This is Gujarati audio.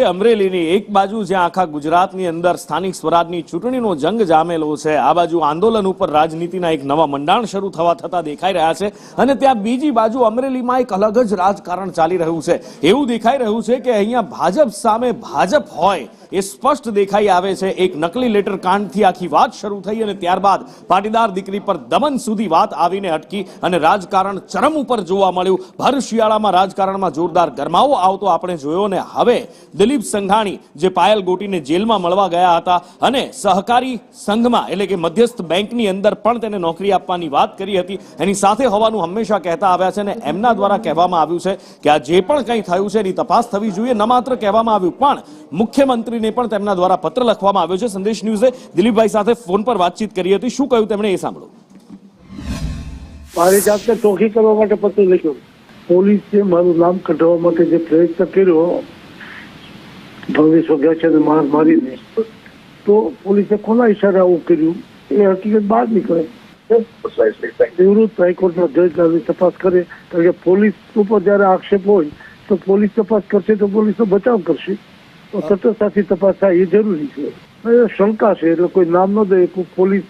છે અમરેલીની. એક બાજુ જ્યાં આખા ગુજરાતની અંદર સ્થાનિક સ્વરાજની ચૂંટણીનો જંગ જામેલો છે, આ બાજુ આંદોલન ઉપર રાજનીતિના એક નવા મંડાણ શરૂ થતા દેખાઈ રહ્યા છે, અને ત્યાં બીજી બાજુ અમરેલીમાં એક અલગ જ રાજકારણ ચાલી રહ્યું છે. એવું દેખાઈ રહ્યું છે કે અહીંયા ભાજપ સામે ભાજપ હોય એ સ્પષ્ટ દેખાઈ આવે છે. એક નકલી લેટર કાંડથી આખી વાત શરૂ થઈ અને ત્યારબાદ પાટીદાર દીકરી પર દમન સુધી વાત આવીને અટકી અને રાજકારણ ચરમ ઉપર જોવા મળ્યું. ભર શિયાળામાં રાજકારણમાં જોરદાર ગરમાવો આવતો આપણે જોયો, ને હવે દિલીપ સંઘાણી જે પાયલ ગોટીને જેલમાં મળવા ગયા હતા અને સહકારી સંઘમાં એટલે કે મધ્યસ્થ બેંકની અંદર પણ તેને નોકરી આપવાની વાત કરી હતી, એની સાથે હોવાનું હંમેશા કહેતા આવ્યા છે. અને એમના દ્વારા કહેવામાં આવ્યું છે કે આ જે પણ કંઈ થયું છે એની તપાસ થવી જોઈએ. ન માત્ર કહેવામાં આવ્યું પણ મુખ્યમંત્રી ને પણ તેમના દ્વારા પત્ર લખવામાં આવ્યો છે. સંદેશ ન્યૂઝે દિલીપભાઈ સાથે ફોન પર વાતચીત કરી હતી. શું કહ્યું તેમણે એ સાંભળો. મારી જાતને ચોખ્ખી કરવા માટે પત્ર લખ્યો. પોલીસે મારું નામ કઢાવવા માટે જે પ્રયત્ન કર્યો ભવેશ વઘાસિયાને માર મારીને, તો પોલીસે કોના ઈશારે આવું કર્યું એ હકીકત બહાર નીકળે. નિવૃત્ત હાઈકોર્ટના જજ આવી તપાસ કરે, કારણ કે પોલીસ ઉપર જયારે આક્ષેપ હોય તો પોલીસ તપાસ કરશે તો પોલીસનો બચાવ કરશે. સતત તપાસ થાય એ જરૂરી છે. શંકા છે એટલે કોઈ નામ ન દે. પોલીસ